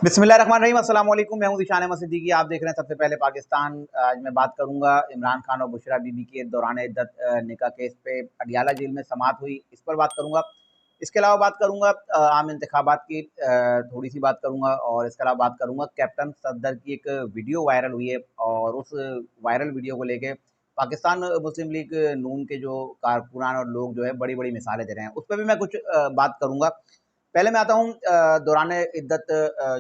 बिस्मिल्लाहिर्रहमानिर्रहीम, अस्सलाम वालेकुम। मैं हूं ज़ीशान अहमद सिद्दीकी। आप देख रहे हैं सबसे पहले पाकिस्तान। आज मैं बात करूंगा इमरान खान और बुशरा बीबी के दौरान इद्दत निकाह केस पे अडियाला जेल में समाअत हुई, इस पर बात करूंगा। इसके अलावा बात करूंगा आम इंतखाबात की, थोड़ी सी बात करूंगा। और इसके अलावा बात करूंगा कैप्टन सफदर की एक वीडियो वायरल हुई है, और उस वायरल वीडियो को लेके पाकिस्तान मुस्लिम लीग नून के जो कारकुनान और लोग जो है बड़ी बड़ी मिसालें दे रहे हैं, उस पर भी मैं कुछ बात करूंगा। पहले मैं आता हूँ दौरान इद्दत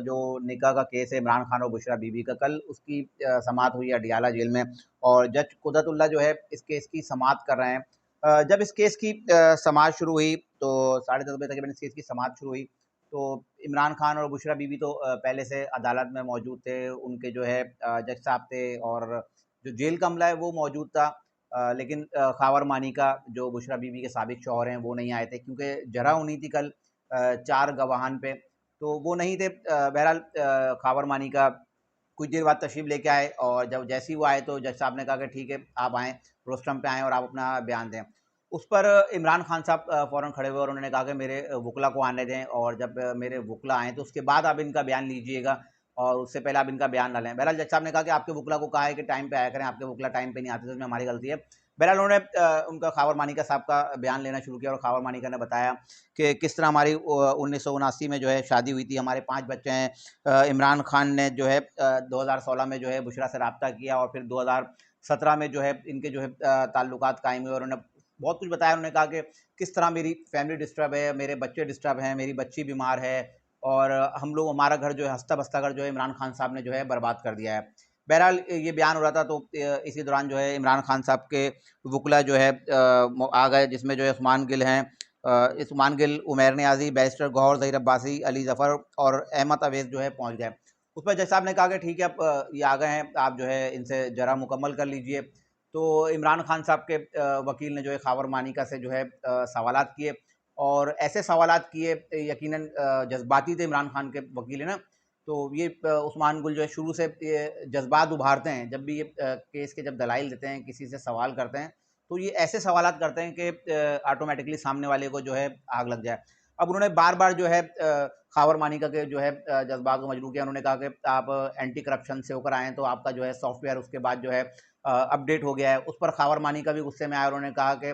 जो निकाह का केस है इमरान खान और बुशरा बीबी का, कल उसकी समाअत हुई अडियाला जेल में, और जज कुदरतुल्लाह जो है इस केस की समाअत कर रहे हैं। जब इस केस की समाअत शुरू हुई तो 10:30 बजे तकरीबन इस केस की समाअत शुरू हुई। तो इमरान खान और बुशरा बीबी तो पहले से अदालत में मौजूद थे, उनके जो है जज साहब थे, और जो जेल का अमला है वो मौजूद था। लेकिन खावर मानी का जो बुशरा बीबी के साबिक शौहर हैं वो नहीं आए थे, क्योंकि जरह हुई थी कल 4 गवाहान पे, तो वो नहीं थे। बहरहाल खावर मानी का कुछ देर बाद तशरीफ़ लेके आए, और जब जैसे ही वो आए तो जज साहब ने कहा कि ठीक है, आप आएँ, रोस्टम पे आएँ और आप अपना बयान दें। उस पर इमरान खान साहब फ़ौरन खड़े हुए और उन्होंने कहा कि मेरे वुकला को आने दें, और जब मेरे वुकला आएँ तो उसके बाद आप इनका बयान लीजिएगा, और उससे पहले आप इनका बयान ना लें। बहरहाल जज साहब ने कहा कि आपके वुकला को कहा है कि टाइम पे आया करें, आपके वुकला टाइम पे नहीं आते तो इसमें हमारी गलती है। बहरहाल उन्होंने उनका खावर मानिका साहब का बयान लेना शुरू किया, और खावर मानिका ने बताया कि किस तरह हमारी 1979 में जो है शादी हुई थी, हमारे 5 बच्चे हैं। इमरान खान ने जो है 2016 में जो है बुशरा से रब्ता किया, और फिर 2017 में जो है इनके जो है ताल्लुकात कायम हुए, और उन्होंने बहुत कुछ बताया। उन्होंने कहा कि किस तरह मेरी फैमिली डिस्टर्ब है, मेरे बच्चे डिस्टर्ब हैं, मेरी बच्ची बीमार है, और हम लोग, हमारा घर जो है हंसता बसता घर जो है इमरान खान साहब ने जो है बर्बाद कर दिया है। बहरहाल ये बयान हो रहा था, तो इसी दौरान जो है इमरान खान साहब के वुकला जो है आ गए, जिसमें जो है उस्मान गिल हैं, उस्मान गिल, उमैर नियाज़ी, बैरिस्टर गौहर ज़हीर अब्बासी, अली ज़फ़र और अहमद अवैस जो है पहुँच गए। उस पर जज साहब ने कहा कि ठीक है, अब ये आ गए हैं, आप जो है इनसे जरा मुकम्मल कर लीजिए। तो इमरान खान साहब के वकील ने जो है खावर मानिका से जो है सवालात किए, और ऐसे सवालात किए, यकीनन जज्बाती थे इमरान खान के वकील है ना। तो ये उस्मान गुल जो है शुरू से ये जज्बात उभारते हैं, जब भी ये केस के जब दलाइल देते हैं, किसी से सवाल करते हैं, तो ये ऐसे सवालात करते हैं कि ऑटोमेटिकली सामने वाले को जो है आग लग जाए। अब उन्होंने बार बार जो है खावर मानिका के जो है जज्बात को मजबूर किया। उन्होंने कहा कि आप एंटी करप्शन से होकर आए, तो आपका जो है सॉफ्टवेयर उसके बाद जो है अपडेट हो गया है। उस पर खावर मानिका भी गुस्से में आया, और उन्होंने कहा कि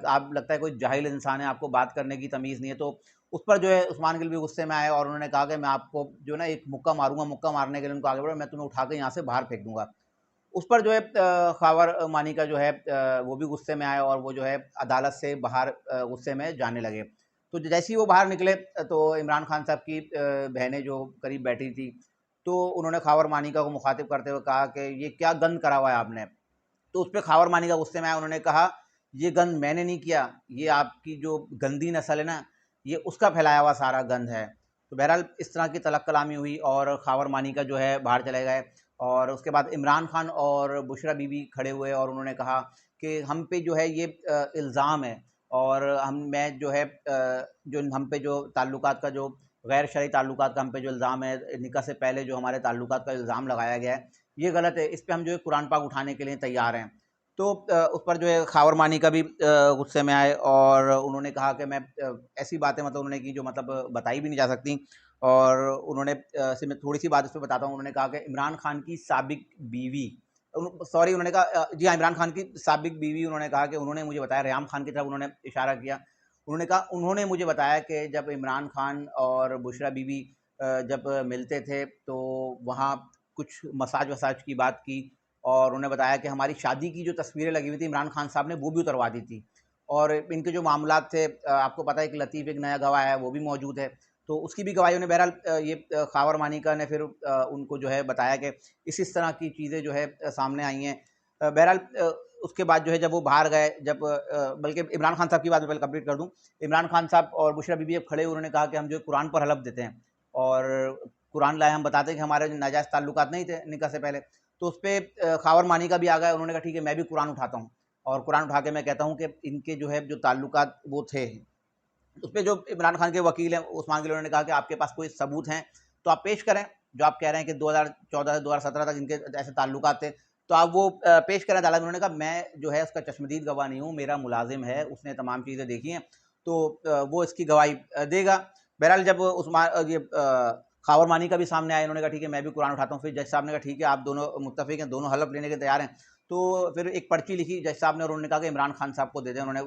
आप लगता है कोई जाहिल इंसान है, आपको बात करने की तमीज़ नहीं है। तो उस पर जो है उस्मान गिल भी गुस्से में आए, और उन्होंने कहा कि मैं आपको जो ना एक मुक्का मारूंगा, मुक्का मारने के लिए उनको आगे बढ़ो, मैं तुम्हें उठा के यहाँ से बाहर फेंक दूंगा। उस पर जो है खावर मानी का जो है वो भी गुस्से में आए, और वो जो है अदालत से बाहर गुस्से में जाने लगे। तो जैसे ही वो बाहर निकले तो इमरान खान साहब की बहनें जो करीब बैठी थी, तो उन्होंने खावर मानिका को मुखातिब करते हुए कहा कि ये क्या गंद करा हुआ है आपने। तो उस पर खावर मानिका गुस्से में आया, उन्होंने कहा ये गंद मैंने नहीं किया, ये आपकी जो गंदी नस्ल है ना, ये उसका फैलाया हुआ सारा गंद है। तो बहरहाल इस तरह की तलक कलामी हुई, और खावर मानिका जो है बाहर चले गए। और उसके बाद इमरान खान और बुशरा बीबी खड़े हुए, और उन्होंने कहा कि हम पे जो है ये इल्ज़ाम है, और मैं जो है जो हम पे जो ताल्लुकात का जो गैर शरई ताल्लुकात का हम पे जो इल्ज़ाम है, निकाह से पहले जो हमारे ताल्लुकात का इल्ज़ाम लगाया गया है, ये गलत है। इस पे हम जो है कुरान पाक उठाने के लिए तैयार हैं। तो उस पर जो है खावर मानी का भी गुस्से में आए, और उन्होंने कहा कि मैं ऐसी बातें मतलब उन्होंने की जो मतलब बताई भी नहीं जा सकती। और उन्होंने सिर्फ मैं थोड़ी सी बात इस पर बताता हूँ। उन्होंने कहा कि इमरान खान की साबिक बीवी, सॉरी, उन्होंने कहा जी हाँ, इमरान खान की साबिक बीवी, उन्होंने कहा कि उन्होंने मुझे बताया, रेहाम खान की तरफ उन्होंने इशारा किया। उन्होंने कहा उन्होंने मुझे बताया कि जब इमरान खान और बुशरा बीवी जब मिलते थे, तो वहाँ कुछ मसाज वसाज की बात की, और उन्होंने बताया कि हमारी शादी की जो तस्वीरें लगी हुई थी इमरान खान साहब ने वो भी उतरवा दी थी। और इनके जो मामलात थे, आपको पता है कि लतीफ़ एक नया गवाह है, वो भी मौजूद है, तो उसकी भी गवाही उन्हें बहरहाल ये खावर मानिका ने फिर उनको जो है बताया कि इस तरह की चीज़ें जो है सामने आई हैं। बहरहाल उसके बाद जो है जब वो बाहर गए, जब बल्कि इमरान खान साहब की बात मैं पहले कंप्लीट कर दूँ। इमरान खान साहब और बुशरा बीबी जब खड़े हुए, उन्होंने कहा कि हम जो है कुरान पर हलफ देते हैं, और कुरान लाए हम बताते हैं कि हमारे नाजायज़ ताल्लुकात नहीं थे निकाह से पहले। तो उस पे खावर मानिका भी आ गए, उन्होंने कहा ठीक है, मैं भी कुरान उठाता हूँ, और कुरान उठा के मैं कहता हूँ कि इनके जो है जो ताल्लुकात वो थे। उस पे जो इमरान खान के वकील हैं उस्मान गिल, उन्होंने कहा कि आपके पास कोई सबूत हैं तो आप पेश करें, जो आप कह रहे हैं कि 2014 से 2017 तक इनके ऐसे ताल्लुकात थे, तो आप वो पेश करें अदालत में। उन्होंने कहा मैं जो है उसका चश्मदीद गवाह नहीं हूँ, मेरा मुलाजिम है, उसने तमाम चीज़ें देखी हैं, तो वो इसकी गवाही देगा। बहरहाल जब उस्मान ये खावर मानी का भी सामने आया, इन्होंने कहा ठीक है मैं भी कुरान उठाता हूँ। फिर जज साहब ने कहा ठीक है आप दोनों मुत्तफिक हैं, दोनों हलफ लेने के तैयार हैं। तो फिर एक पर्ची लिखी जज साहब ने और उन्होंने कहा कि इमरान खान साहब को दे दें। उन्होंने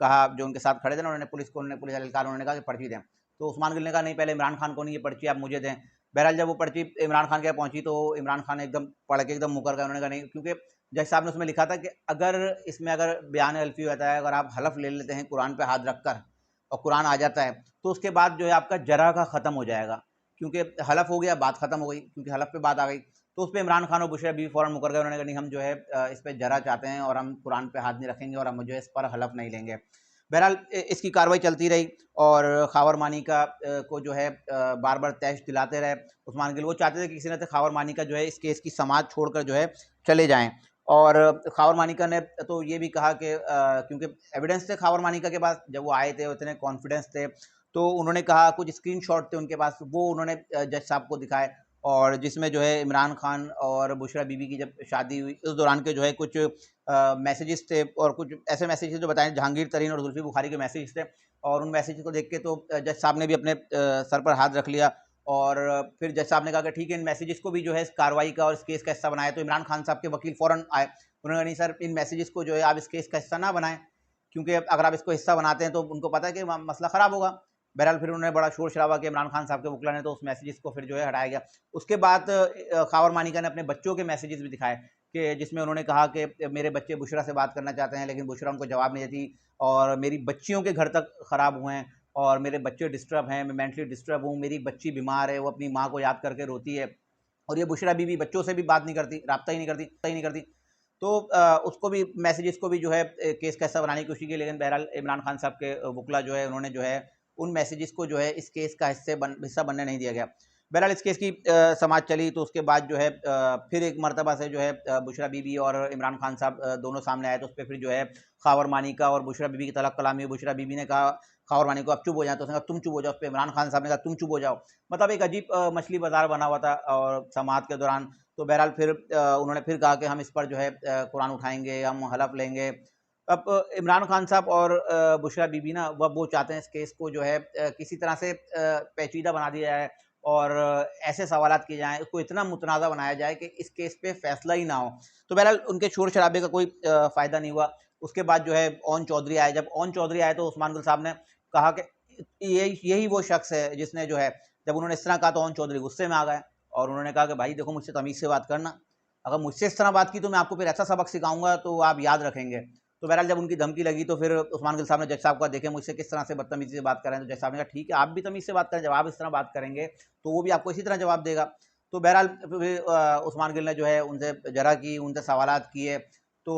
कहा जो उनके साथ खड़े थे ना, उन्होंने पुलिस एहलकार उन्होंने कहा कि पर्ची दें। तो उस्मान गिल ने कहा नहीं पहले इमरान खान को नहीं, ये पर्ची आप मुझे दें। बहरहाल जब वो पर्ची इमरान खान के यहाँ पहुंची तो इमरान खान एकदम पढ़ के एकदम मुकर गए। उन्होंने कहा नहीं, क्योंकि जज साहब ने उसमें लिखा था कि अगर इसमें अगर बयान अल्फी होता है, अगर आप हलफ ले लेते हैं कुरान पे हाथ रख कर और कुरान आ जाता है तो उसके बाद जो है आपका जरा का ख़त्म हो जाएगा, क्योंकि हलफ हो गया बात ख़त्म हो गई, क्योंकि हलफ पे बात आ गई। तो उस पर इमरान खान और बुशरा बीवी फ़ौरन मुकर गए। उन्होंने कहा नहीं हम जो है इस पर जरा चाहते हैं और हम कुरान पे हाथ नहीं रखेंगे और हम जो है इस पर हलफ नहीं लेंगे। बहरहाल इसकी कार्रवाई चलती रही और खावर मानी का को जो है बार बार तैश दिलाते रहे उस्मान गिल। वो चाहते थे कि किसी न खावर मानी का जो है इस केस की समाज छोड़कर जो है चले जाएं। और खावर मानिका ने तो ये भी कहा कि क्योंकि एविडेंस थे खावर मानिका के पास, जब वो आए थे उतने कॉन्फिडेंस थे, तो उन्होंने कहा कुछ स्क्रीनशॉट थे उनके पास, वो उन्होंने जज साहब को दिखाए और जिसमें जो है इमरान खान और बुशरा बीबी की जब शादी हुई उस दौरान के जो है कुछ मैसेजेस थे और कुछ ऐसे मैसेजेस जो बताएं जहांगीर तरीन और जुल्फी बुखारी के मैसेज थे। और उन मैसेज को देख के तो जज साहब ने भी अपने सर पर हाथ रख लिया और फिर जज साहब ने कहा कि ठीक है इन मैसेजेस को भी जो है इस कार्रवाई का और इस केस का हिस्सा बनाया। तो इमरान खान साहब के वकील फ़ौरन आए, उन्होंने कहा नहीं सर इन मैसेजेस को जो है आप इस केस का हिस्सा ना बनाएं, क्योंकि अगर आप इसको हिस्सा बनाते हैं तो उनको पता है कि मसला ख़राब होगा। बहरहाल फिर उन्होंने बड़ा शोर शराबा किया इमरान खान साहब के वकील ने, तो उस मैसेजेस को फिर जो है हटाया गया। उसके बाद खावर मानिका ने अपने बच्चों के मैसेजेस भी दिखाए कि जिसमें उन्होंने कहा कि मेरे बच्चे बुशरा से बात करना चाहते हैं लेकिन बुशरा उनको जवाब नहीं देती और मेरी बच्चियों के घर तक ख़राब हुए हैं और मेरे बच्चे डिस्टर्ब हैं, मैं मेंटली डिस्टर्ब हूँ, मेरी बच्ची बीमार है, वो अपनी माँ को याद करके रोती है और ये बुशरा बीबी बच्चों से भी बात नहीं करती, राब्ता ही नहीं करती। तो उसको भी मैसेजेस को भी जो है केस का हिस्सा बनाने की कोशिश की, लेकिन बहरहाल इमरान खान साहब के वकला जो है उन्होंने जो है उन मैसेजेस को जो है इस केस का हिस्सा बनने नहीं दिया गया। बहरहाल इस केस की समाज चली तो उसके बाद जो है फिर एक मरतबा से जो है बुशरा बीबी और इमरान खान साहब दोनों सामने आए, तो उस पर फिर जो है खावर मानिका और बुशरा बीबी की तलक कलामी। बुशरा बीबी ने कहा खावर मानी को आप चुप हो जाए, तो उसने कहा तुम चुप हो जाओ। उस पर इमरान खान साहब ने कहा तुम चुप हो जाओ। मतलब एक अजीब मछली बाजार बना हुआ था और समात के दौरान। तो बहरहाल फिर उन्होंने फिर कहा कि हम इस पर जो है कुरान उठाएंगे, हम हलफ लेंगे। अब इमरान खान साहब और बुशरा बीबी ना वो चाहते हैं इस केस को जो है किसी तरह से पेचीदा बना दिया जाए और ऐसे सवालात किए जाएँ, उसको इतना मुतनाज़ा बनाया जाए कि इस केस पे फैसला ही ना हो। तो बहरहाल उनके शोर शराबे का कोई फ़ायदा नहीं हुआ। उसके बाद जो है ओन चौधरी आए। जब ओन चौधरी आए तो उस्मान गुल साहब ने कहा कि यही वो शख्स है जिसने जो है, जब उन्होंने इस तरह कहा तो ओन चौधरी गुस्से में आ गए और उन्होंने कहा कि भाई देखो मुझसे तमीज़ से बात करना, अगर मुझसे इस तरह बात की तो मैं आपको फिर ऐसा सबक सिखाऊंगा तो आप याद रखेंगे। तो बहरहाल जब उनकी धमकी लगी तो फिर उस्मान गिल साहब ने जज साहब को देखे मुझसे किस तरह से बदतमीजी से बात कर रहे हैं। तो जज साहब ने कहा ठीक है आप भी तमीज़ से बात करें, जब आप इस तरह बात करेंगे तो वो भी आपको इसी तरह जवाब देगा। तो बहरहाल फिर उस्मान गिल ने जो है उनसे जरा की, उनसे सवालात किए। तो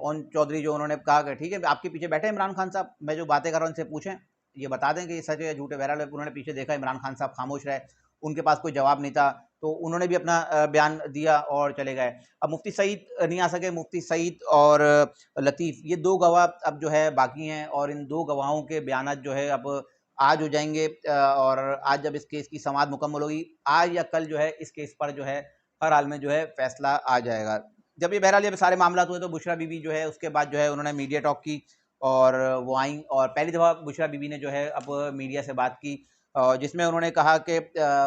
ओन चौधरी जो उन्होंने कहा कि ठीक है आपके पीछे बैठे इमरान खान साहब, मैं जो बातें कर रहा हूँ उनसे पूछें, ये बता दें कि ये सच है या झूठ है। बहरहाल उन्होंने पीछे देखा इमरान खान साहब खामोश रहे, उनके पास कोई जवाब नहीं था, तो उन्होंने भी अपना बयान दिया और चले गए। अब मुफ्ती सईद नहीं आ सके, मुफ्ती सईद और लतीफ़ ये 2 गवाह अब जो है बाकी हैं और इन 2 गवाहों के बयानात जो है अब आज हो जाएँगे और आज जब इस केस की समाअत मुकम्मल होगी, आज या कल जो है इस केस पर जो है हर हाल में जो है फ़ैसला आ जाएगा। जब ये बहरहाल ये सारे मामलात हुए तो बुशरा बीबी जो है उसके बाद जो है उन्होंने मीडिया टॉक की और वो आईं और पहली दफ़ा बुशरा बीबी ने जो है अब मीडिया से बात की जिसमें उन्होंने कहा कि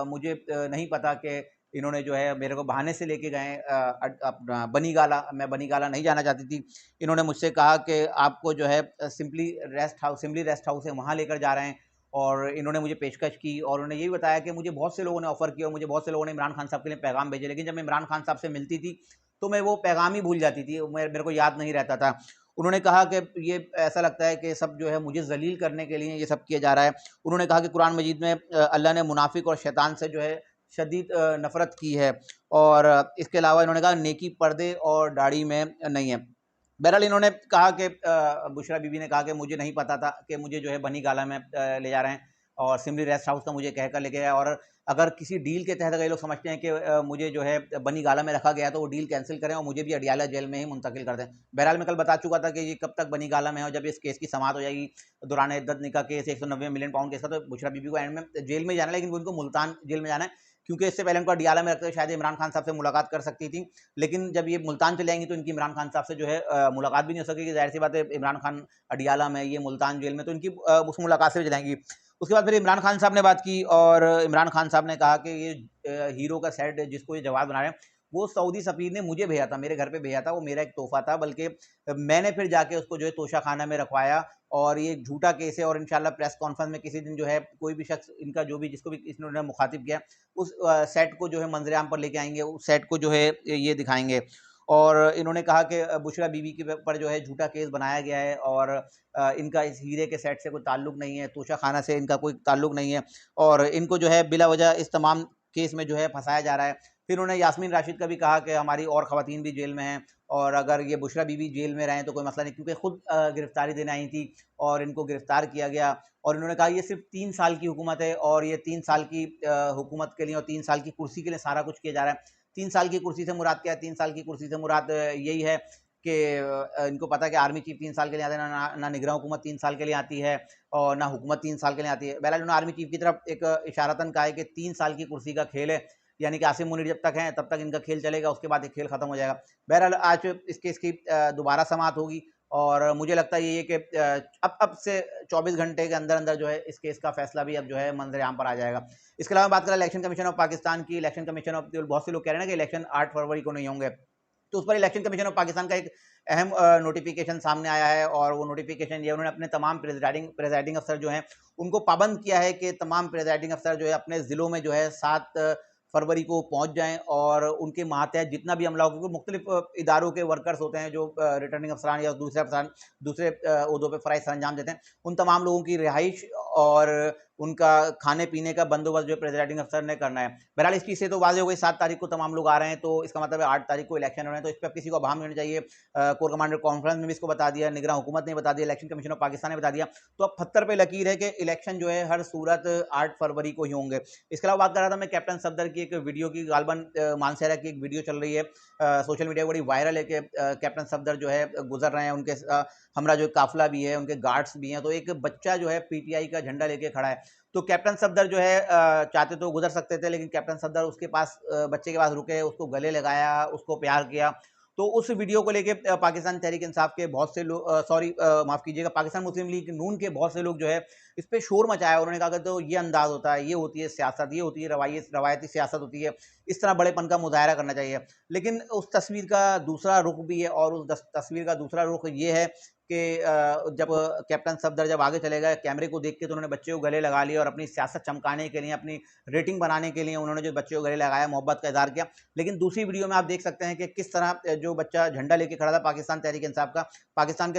मुझे नहीं पता कि इन्होंने जो है मेरे को बहाने से लेके गए अपना बनी गाला, मैं बनी गाला नहीं जाना चाहती थी। इन्होंने मुझसे कहा कि आपको जो है सिम्पली रेस्ट हाउस है वहाँ लेकर जा रहे हैं और इन्होंने मुझे पेशकश की और उन्होंने ये भी बताया कि मुझे बहुत से लोगों ने ऑफ़र किया और मुझे बहुत से लोगों ने इमरान खान साहब के लिए पैगाम भेजे, लेकिन जब मैं इमरान खान साहब से मिलती थी तो मैं वो पैगाम ही भूल जाती थी, मेरे को याद नहीं रहता था। उन्होंने कहा कि ये ऐसा लगता है कि सब जो है मुझे ज़लील करने के लिए ये सब किया जा रहा है। उन्होंने कहा कि कुरान मजीद में अल्लाह ने मुनाफिक और शैतान से जो है शदीद नफ़रत की है और इसके अलावा इन्होंने कहा नेकी पर्दे और दाढ़ी में नहीं है। बहरहाल इन्होंने कहा कि बुशरा बीबी ने कहा कि मुझे नहीं पता था कि मुझे जो है बनी गाला में ले जा रहे हैं और सिमरी रेस्ट हाउस का मुझे कहकर लेके गया और अगर किसी डील के तहत अगर ये लोग समझते हैं कि मुझे जो है बनी गाला में रखा गया तो वो डील कैंसिल करें और मुझे भी अडियाला जेल में ही मुंतकिल कर दें। बहरहाल मैं कल बता चुका था कि ये कब तक बनी गाला में है और जब इस केस की समाअत हो जाएगी दौरान इद्दत निकाह केस 190 मिलियन पाउंड केस का, तो बुशरा बीबी को एंड में जेल में जाना है, लेकिन उनको मुल्तान जेल में जाना है क्योंकि इससे पहले उनको अडियाला में रखते हुए शायद इमरान खान साहब से मुलाकात कर सकती थी, लेकिन जब ये मुल्तान चले जाएंगी तो इनकी इमरान खान साहब से जो है मुलाकात भी नहीं हो सकेगी। ज़ाहिर सी बात है इमरान खान अडियाला में, ये मुल्तान जेल में, तो इनकी उस मुलाकात से भी चलाएंगी। उसके बाद फिर इमरान खान साहब ने बात की और इमरान खान साहब ने कहा कि ये हीरो का सेट जिसको ये जवाब बना रहे हैं वो सऊदी सफ़ीर ने मुझे भेजा था, मेरे घर पे भेजा था, वो मेरा एक तोहफा था, बल्कि मैंने फिर जाके उसको जो है तोशा खाना में रखवाया और ये झूठा केस है और इंशाल्लाह प्रेस कॉन्फ्रेंस में किसी दिन जो है कोई भी शख्स इनका जो भी जिसको भी इन्होंने मुखातिब किया उस सेट को जो है मंजरेआम पर लेके आएंगे, उस सेट को जो है ये दिखाएंगे। और इन्होंने कहा कि बुशरा बीबी के पर जो है झूठा केस बनाया गया है और इनका इस हीरे के सेट से कोई ताल्लुक नहीं है, तोशा खाना से इनका कोई ताल्लुक नहीं है और इनको जो है बिला वजह इस तमाम केस में जो है फंसाया जा रहा है। फिर उन्होंने यास्मीन राशिद का भी कहा कि हमारी और ख़वातीन भी जेल में हैं और अगर ये बुशरा बीबी जेल में रहें तो कोई मसला नहीं, क्योंकि खुद गिरफ्तारी देने आई थी और इनको गिरफ्तार किया गया। और इन्होंने कहा ये सिर्फ 3 साल की हुकूमत है और ये 3 साल की हुकूमत के लिए और 3 साल की कुर्सी के लिए सारा कुछ किया जा रहा है। 3 साल की कुर्सी से मुराद क्या है? 3 साल की कुर्सी से मुराद यही है कि इनको पता है कि आर्मी चीफ 3 साल के लिए आते हैं, ना निगरान हुकूमत 3 साल के लिए आती है और ना हुकूमत 3 साल के लिए आती है। बहरहाल उन्होंने आर्मी चीफ की तरफ एक इशारतन कहा है कि 3 साल की कुर्सी का खेल है, यानी कि आसिम मुनीर जब तक हैं तब तक इनका खेल चलेगा, उसके बाद ये खेल खत्म हो जाएगा। बहरहाल आज इस केस की दोबारा समाअत होगी और मुझे लगता है ये कि अब से 24 घंटे के अंदर अंदर जो है इस केस का फैसला भी अब जो है मंजर-ए-आम पर आ जाएगा। इसके अलावा बात करें इलेक्शन कमीशन ऑफ पाकिस्तान की, इलेक्शन कमीशन ऑफ बहुत से लोग कह रहे हैं ना कि इलेक्शन 8 फरवरी को नहीं होंगे, तो उस पर इलेक्शन कमीशन ऑफ पाकिस्तान का एक अहम नोटिफिकेशन सामने आया है और वो नोटिफिकेशन ये उन्होंने अपने तमाम प्रेजाइडिंग अफसर जो हैं उनको पाबंद किया है कि तमाम प्रेजाइडिंग अफसर जो है अपने ज़िलों में जो है 7 फरवरी को पहुंच जाएं और उनके मातहत जितना भी अमला हो, क्योंकि मुख्तलिफ इदारों के वर्कर्स होते हैं जो रिटर्निंग अफसरान या दूसरे अफसरान दूसरे उहदों पर फ़राइज़ सरअंजाम देते हैं, उन तमाम लोगों की रिहाइश और उनका खाने पीने का बंदोबस्त जो है प्रेसिडेंटिंग अफसर ने करना है। बहरहाल इस चीज़ से तो वाज़ेह हो गई 7 तारीख को तमाम लोग आ रहे हैं, तो इसका मतलब है 8 तारीख को इलेक्शन हो रहे हैं, तो इस पर किसी को अभाम नहीं होना चाहिए। कोर कमांडर कॉन्फ्रेंस में भी इसको बता दिया, निगरान हुकूमत ने बता दिया, इलेक्शन कमीशन ऑफ पाकिस्तान ने बता दिया, तो अब पत्थर पे लकीर है कि इलेक्शन जो है हर सूरत 8 फरवरी को ही होंगे। इसके अलावा बात कर रहा था मैं कैप्टन सफदर की एक वीडियो की, गालबन मानसेरा की एक वीडियो चल रही है सोशल मीडिया बड़ी वायरल है कि कैप्टन सफदर जो है गुजर रहे हैं, उनके हमरा जो काफिला भी है, उनके गार्ड्स भी हैं, तो एक बच्चा जो है पीटीआई का झंडा लेके खड़ा है। तो कैप्टन सफदर जो है चाहते तो गुजर सकते थे, लेकिन कैप्टन सफदर उसके पास बच्चे के पास रुके, उसको गले लगाया, उसको प्यार किया। तो उस वीडियो को लेके पाकिस्तान तहरीक इंसाफ के बहुत से लोग माफ़ कीजिएगा, पाकिस्तान मुस्लिम लीग नून के बहुत से लोग जो है इस पे शोर मचाया। उन्होंने कहा कि तो ये अंदाज़ होता है, ये होती है सियासत, ये होती है रवायती सियासत होती है, इस तरह बड़ेपन का मुज़ाहरा करना चाहिए। लेकिन उस तस्वीर का दूसरा रुख भी है और उस तस्वीर का दूसरा रुख ये है कि जब कैप्टन सफदर जब आगे चले गए कैमरे को देख के, तो उन्होंने बच्चे को गले लगा लिया और अपनी सियासत चमकाने के लिए, अपनी रेटिंग बनाने के लिए उन्होंने जो बच्चे को गले लगाया, मोहब्बत का इज़हार किया। लेकिन दूसरी वीडियो में आप देख सकते हैं कि किस तरह जो बच्चा झंडा लेके खड़ा था पाकिस्तान तहरीक इंसाफ का, पाकिस्तान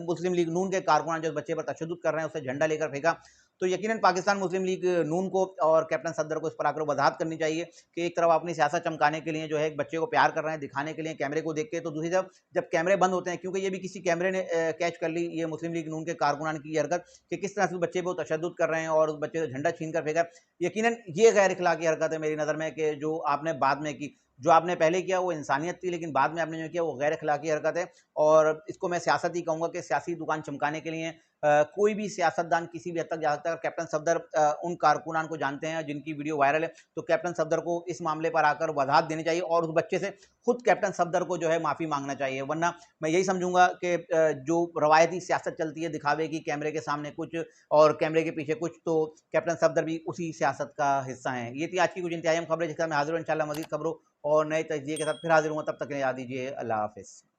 मुस्लिम लीग नून के कारकुनान जो बच्चे पर तशद्दुद कर रहे हैं, उसे झंडा लेकर फेंका। तो यकीनन पाकिस्तान मुस्लिम लीग नून को और कैप्टन सफदर को इस पर आकर वजाहत करनी चाहिए कि एक तरफ अपनी सियासत चमकाने के लिए जो है एक बच्चे को प्यार कर रहे हैं, दिखाने के लिए कैमरे को देख के, तो दूसरी तरफ जब कैमरे बंद होते हैं, क्योंकि ये भी किसी कैमरे ने कैच कर ली ये मुस्लिम लीग नून के कारकुनान की हरकत कि किस तरह से बच्चे पर तशद्दुद कर रहे हैं और उस बच्चे से झंडा छीन कर फेंका। यकीनन ये गैर इखलाकी हरकत है मेरी नज़र में, कि जो आपने बाद में की, जो आपने पहले किया वो इंसानियत थी, लेकिन बाद में आपने जो किया वो गैर इखलाकी हरकत है और इसको मैं सियासत ही कहूँगा कि सियासी दुकान चमकाने के लिए कोई भी सियासतदान किसी भी हद तक जा सकता है। कैप्टन सफदर उन कारकुनान को जानते हैं जिनकी वीडियो वायरल है, तो कैप्टन सफदर को इस मामले पर आकर वजाहत देनी चाहिए और उस बच्चे से खुद कैप्टन सफदर को जो है माफ़ी मांगना चाहिए। वरना मैं यही समझूंगा कि जो रवायती सियासत चलती है दिखावे की, कैमरे के सामने कुछ और कैमरे के पीछे कुछ, तो कैप्टन सफदर भी उसी सियासत का हिस्सा हैं। ये थी आज की कुछ इंतहाई अहम खबरें, जिसका मैं हाजिर हूँ इंशाल्लाह मज़ीद खबरों और नए तजज़िये के साथ फिर हाजिर हूँ। तब तक के लिए याद दीजिए, अल्लाह हाफ़िज़।